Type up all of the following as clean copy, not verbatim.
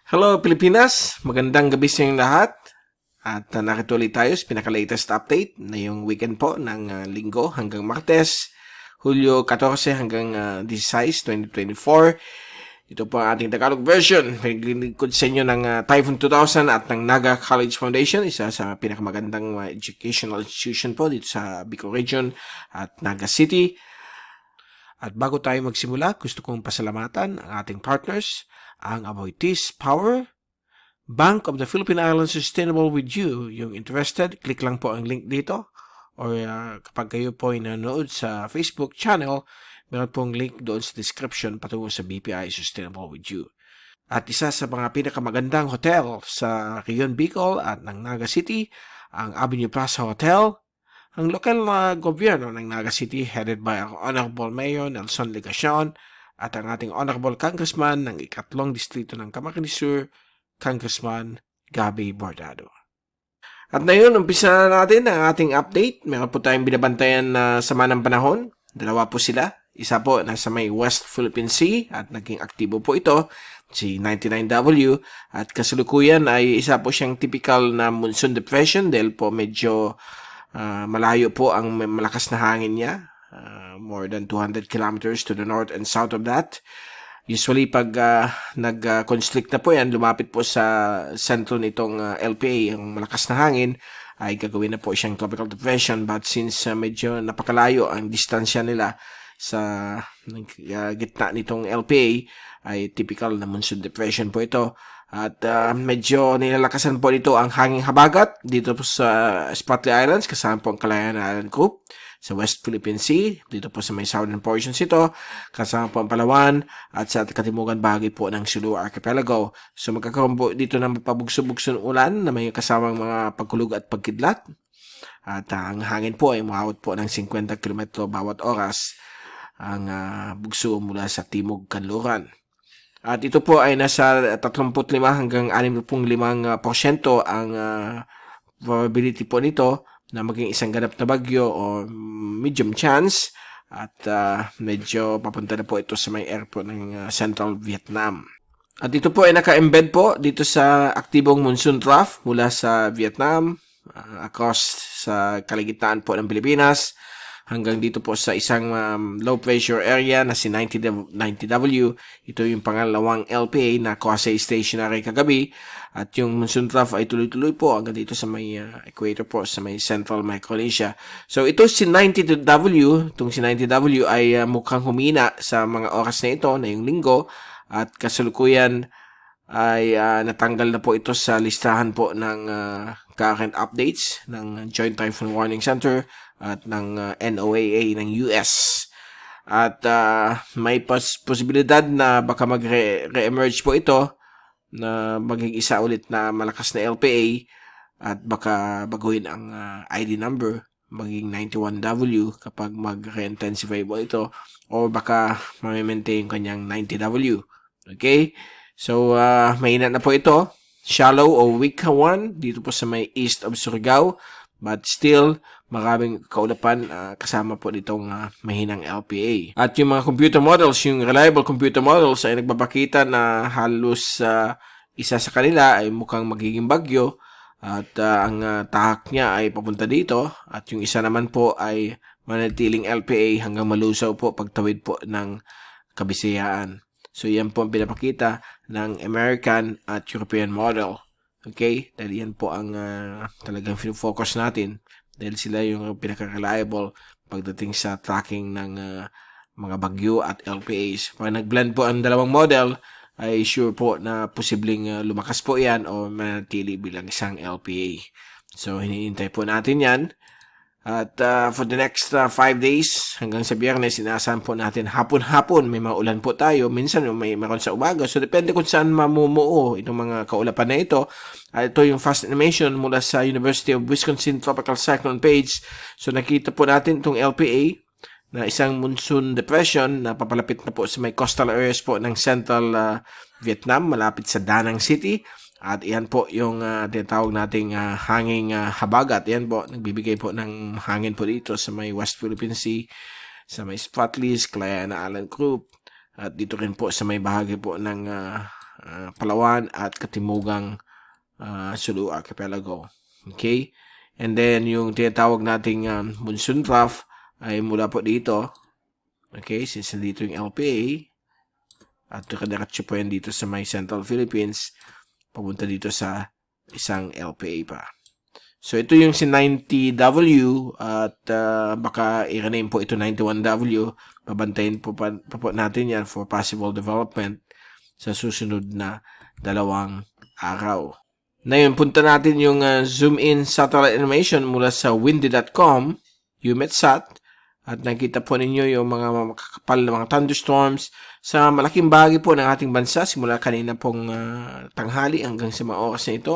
Hello Pilipinas! Magandang gabi sa inyong lahat. At nakituloy tayo sa pinaka-latest update na yung weekend po ng linggo hanggang Martes, Hulyo 14 hanggang 16, 2024. Ito po ang ating Tagalog version. Naglilingkod sa inyo ng Typhoon 2000 at ng Naga College Foundation, isa sa pinakamagandang educational institution po dito sa Bicol Region at Naga City. At bago tayo magsimula, gusto kong pasalamatan ang ating partners, ang Aboitiz Power, Bank of the Philippine Islands Sustainable with You. Yung interested, click lang po ang link dito. Or kapag kayo po ay nanonood sa Facebook channel, meron pong link doon sa description patungo sa BPI Sustainable with You. At isa sa mga pinakamagandang hotel sa Rion Bicol at ng Naga City, ang Avenue Plaza Hotel. Ang lokal na gobyerno ng Naga City headed by ang Honorable Mayor Nelson Legacion at ang ating Honorable Congressman ng ikatlong distrito ng Camarines Sur, Congressman Gabby Bordado. At ngayon, umpisa na natin ang ating update. Meron po tayong binabantayan na sama ng panahon. Dalawa po sila. Isa po nasa may West Philippine Sea at naging aktibo po ito, si 99W. At kasalukuyan ay isa po siyang typical na monsoon depression dahil po medyo malayo po ang malakas na hangin niya. More than 200 kilometers to the north and south of that. Usually, pag nag-constrict na po yan, lumapit po sa sentro nitong LPA, ang malakas na hangin, ay gagawin na po siyang tropical depression. But since medyo napakalayo ang distansya nila sa gitna nitong LPA, ay typical na monsoon depression po ito. At medyo nilalakasan po dito ang hanging habagat dito po sa Spratly Islands, kasama po ang Calayan Island Group. Sa West Philippine Sea, dito po sa may southern portions ito, kasama po ang Palawan, at sa katimugan bahagi po ng Sulu Archipelago. So magkakaroon po dito ng pabugso-bugso ng ulan na may kasamang mga pagkulog at pagkidlat. At ang hangin po ay umabot po ng 50 km bawat oras ang bugso mula sa Timog Kanluran. At ito po ay nasa 35 hanggang 65% ang probability po nito na maging isang ganap na bagyo o medium chance at medyo papunta na po ito sa may airport ng Central Vietnam. At ito po ay naka-embed po dito sa aktibong monsoon trough mula sa Vietnam across sa kaligtaan po ng Pilipinas hanggang dito po sa isang low pressure area na si 90W. Ito yung pangalawang LPA na quasi-stationary kagabi. At yung monsoon trough ay tuloy-tuloy po hanggang dito sa may equator po, sa may central Micronesia. So ito si 90W, itong si 90W ay mukhang humina sa mga oras na ito, na yung linggo. At kasalukuyan ay natanggal na po ito sa listahan po ng current updates ng Joint Typhoon Warning Center at ng NOAA ng US. At may posibilidad na baka mag-re-emerge po ito na maging isa ulit na malakas na LPA at baka baguhin ang ID number maging 91W kapag mag-re-intensify po ito o baka ma-maintain yung kanyang 90W. Okay? So, mahina na po ito. Shallow o weak 1 dito po sa may east of Surigao. But still, maraming kaulapan kasama po nitong mahinang LPA. At yung mga computer models, yung reliable computer models ay nagpapakita na halos isa sa kanila ay mukhang magiging bagyo at ang tahak niya ay papunta dito at yung isa naman po ay manatiling LPA hanggang malusaw po pagtawid po ng Kabisayaan. So yan po ang pinapakita ng American at European model. Okay? Dahil yan po ang talagang focus natin. Dahil sila yung pinaka-reliable pagdating sa tracking ng mga bagyo at LPAs. Pag nag-blend po ang dalawang model, ay sure po na posibleng lumakas po yan o manatili bilang isang LPA. So, hinihintay po natin yan. At for the next 5 days, hanggang sa Biyernes, inaasahan po natin hapon-hapon may mga ulan po tayo. Minsan may meron sa umaga. So, depende kung saan mamumuo itong mga kaulapan na ito. Ito yung fast animation mula sa University of Wisconsin Tropical Cyclone page. So, nakita po natin itong LPA na isang monsoon depression na papalapit na po sa may coastal areas po ng central Vietnam, malapit sa Da Nang City. At yan po yung tinatawag nating hanging habagat. Yan po, nagbibigay po ng hangin po dito sa may West Philippine Sea, sa may Spratly, Calayan Island Group. At dito rin po sa may bahagi po ng Palawan at Katimugang Sulu Archipelago. Okay? And then, yung tinatawag nating monsoon trough ay mula po dito. Okay? Since nandito yung LPA, at nakadiretso po yan dito sa may Central Philippines, papunta dito sa isang LPA pa. So, ito yung si 90W at baka i-rename po ito 91W. Babantayin po natin yan for possible development sa susunod na 2 araw. Ngayon, punta natin yung zoom-in satellite animation mula sa windy.com, UMETSAT, at nakita po ninyo yung mga makakapal na mga thunderstorms sa malaking bahagi po ng ating bansa simula kanina pong tanghali hanggang sa mga oras na ito.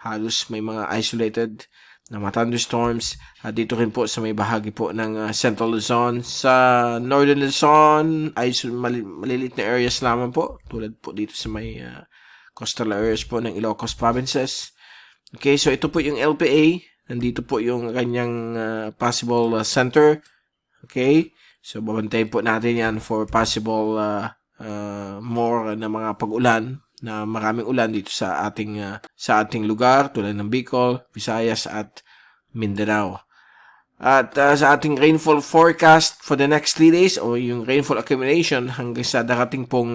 Halos may mga isolated na mga thunderstorms at dito rin po sa may bahagi po ng Central Luzon. Sa Northern Luzon ay malilit na areas lamang po, tulad po dito sa may coastal areas po ng Ilocos provinces. Okay, so ito po yung LPA. Nandito po yung kanyang possible center. Okay, so babantayin po natin yan for possible more na mga pag-ulan, na maraming ulan dito sa ating lugar tulad ng Bicol, Visayas at Mindanao. At sa ating rainfall forecast for the next 3 days o yung rainfall accumulation hanggang sa darating pong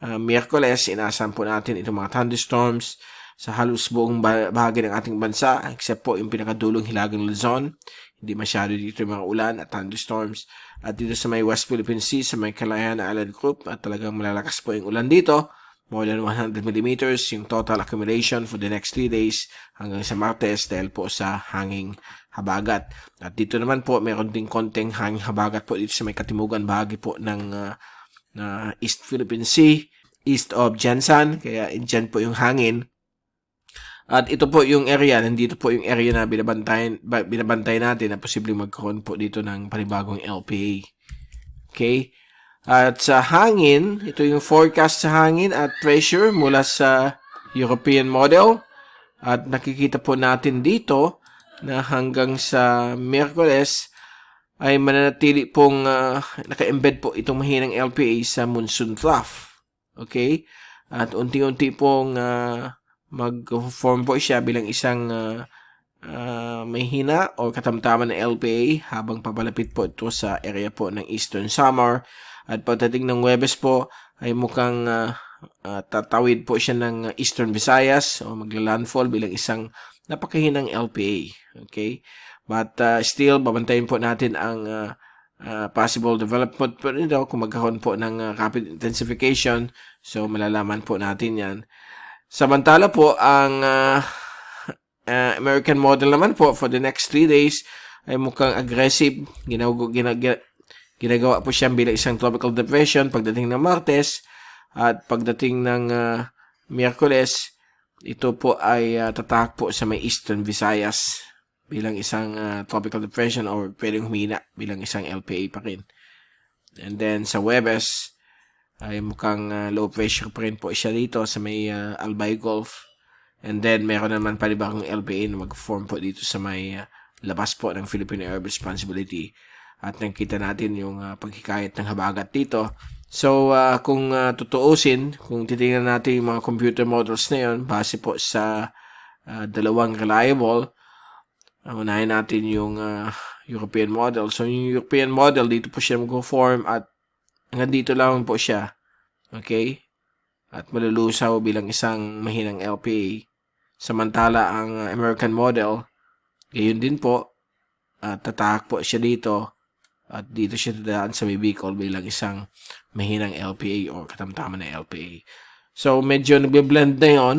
Miyerkules, inaasahan po natin itong mga thunderstorms sa halos buong bahagi ng ating bansa except po yung pinakadulong hilagang Luzon. Hindi masyado dito yung mga ulan at thunderstorms. At dito sa may West Philippine Sea, sa may Calayan Island Group, at talagang malalakas po yung ulan dito. More than 100 millimeters yung total accumulation for the next 3 days hanggang sa Martes dahil po sa hanging habagat. At dito naman po, meron ding konting hanging habagat po dito sa may katimugan bahagi po ng East Philippine Sea, east of Jensan. Kaya dyan po yung hangin. At ito po yung area, nandito po yung area na binabantay natin na posibleng magkaroon po dito ng panibagong LPA. Okay? At sa hangin, ito yung forecast sa hangin at pressure mula sa European model. At nakikita po natin dito na hanggang sa Miyerkules ay mananatili pong naka-embed po itong mahinang LPA sa monsoon trough. Okay? At unti-unti pong mag-form po siya bilang isang may hina o katamtaman ng LPA habang papalapit po ito sa area po ng Eastern Samar. At pagdating ng Huwebes po ay mukhang tatawid po siya ng Eastern Visayas o magla-landfall bilang isang napakahinang LPA. Okay? But still, babantayin po natin ang possible development po nito kung magkakaroon po ng rapid intensification. So, malalaman po natin yan. Samantala po, ang American model naman po for the next 3 days ay mukhang aggressive. Ginagawa po siya bilang isang tropical depression pagdating ng Martes at pagdating ng Miyerkules, ito po ay tatahak po sa may Eastern Visayas bilang isang tropical depression or pwedeng humina bilang isang LPA pa rin. And then sa Huwebes, ay mukhang low pressure pa rin po siya dito sa may Albay Gulf. And then, meron naman panibagong LPA na mag-form po dito sa may labas po ng Philippine Air Responsibility. At nakita natin yung paghikayat ng habagat dito. So, kung tutuusin, kung titingnan natin yung mga computer models na yun, base po sa dalawang reliable, unahin natin yung European model. So, yung European model, dito po siya mag-form at hanggang dito lang po siya. Okay? At malulusaw bilang isang mahinang LPA. Samantala, ang American model, gayon din po. At tatahak po siya dito. At dito siya dadaan sa Bicol bilang isang mahinang LPA o katamtaman na LPA. So, medyo nagbe-blend na yon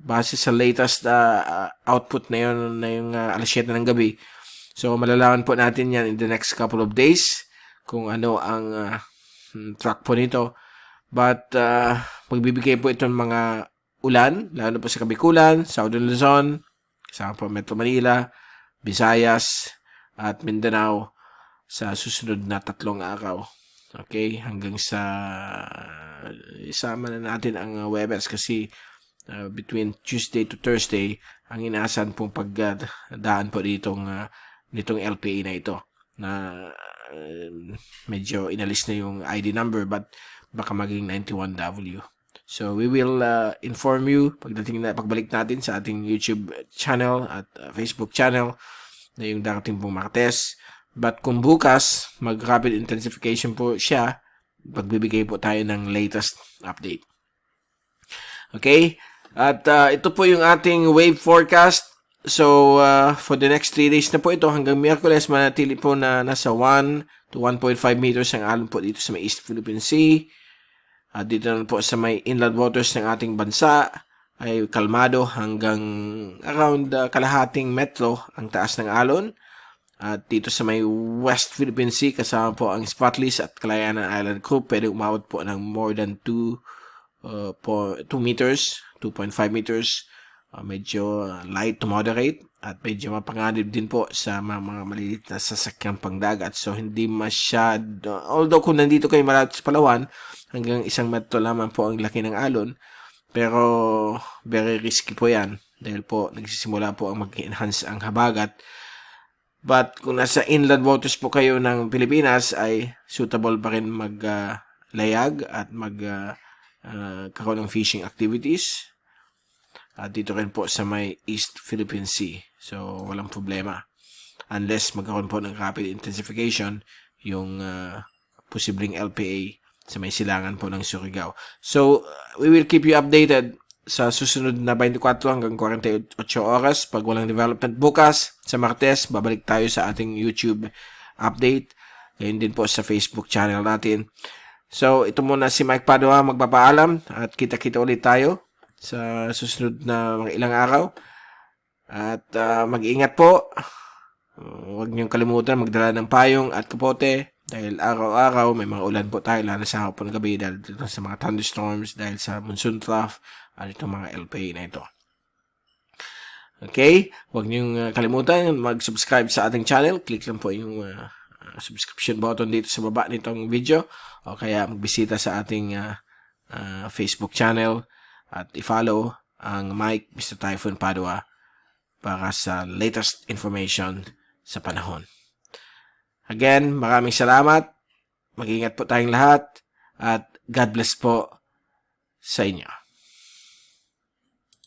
base sa latest output na yon na yung alas 7 ng gabi. So, malalaman po natin yan in the next couple of days kung ano ang track po nito. But magbibigay po ito ng mga ulan, lalo po sa Kabikulan, Southern Luzon, kasama po Metro Manila, Visayas, at Mindanao sa susunod na 3 araw. Okay? Hanggang sa isama na natin ang Huwebes kasi between Tuesday to Thursday, ang inaasahan pong pagdaan po nitong LPA na ito na medyo inalis na yung ID number but baka maging 91W. So we will inform you pagbalik natin sa ating YouTube channel at Facebook channel na yung darating pong Martes. But kung bukas, mag-rapid intensification po siya, pagbibigay po tayo ng latest update. Okay? At ito po yung ating wave forecast. So, for the next 3 days na po ito, hanggang Miyerkules, manatili po na nasa 1 to 1.5 meters ang alon po dito sa may East Philippine Sea. Dito na po sa may inland waters ng ating bansa, ay kalmado hanggang around kalahating metro ang taas ng alon. At dito sa may West Philippine Sea, kasama po ang Spratlys at Calayanan Island Group, pwede umabot po ng more than 2 meters, 2.5 meters. Medyo light to moderate at medyo mapanganib din po sa mga maliliit na sasakyang pangdagat. So, hindi masyado, although kung nandito kayo malapit sa Palawan, hanggang 1 metro lamang po ang laki ng alon, pero very risky po yan dahil po nagsisimula po ang mag-enhance ang habagat. But kung nasa inland waters po kayo ng Pilipinas, ay suitable pa rin maglayag at karoon ng fishing activities. Dito rin po sa may East Philippine Sea. So, walang problema. Unless magkaroon po ng rapid intensification yung posibleng LPA sa may silangan po ng Surigao. So, we will keep you updated sa susunod na 24 hanggang 48 oras. Pag walang development bukas, sa Martes, babalik tayo sa ating YouTube update. Ngayon din po sa Facebook channel natin. So, ito muna si Mike Padua magpapaalam at kita-kita ulit tayo sa susunod na mga ilang araw. At mag-ingat po. Huwag niyong kalimutan magdala ng payong at kapote dahil araw-araw may mga ulan po tayo lalo sa hapon gabi dahil dito sa mga thunderstorms dahil sa monsoon trough at itong mga LPA na ito. Okay? Huwag niyong kalimutan mag-subscribe sa ating channel. Click lang po yung subscription button dito sa baba nitong video o kaya magbisita sa ating Facebook channel at i-follow ang Mike Mr. Typhoon Padua para sa latest information sa panahon. Again, maraming salamat. Mag-ingat po tayong lahat at God bless po sa inyo.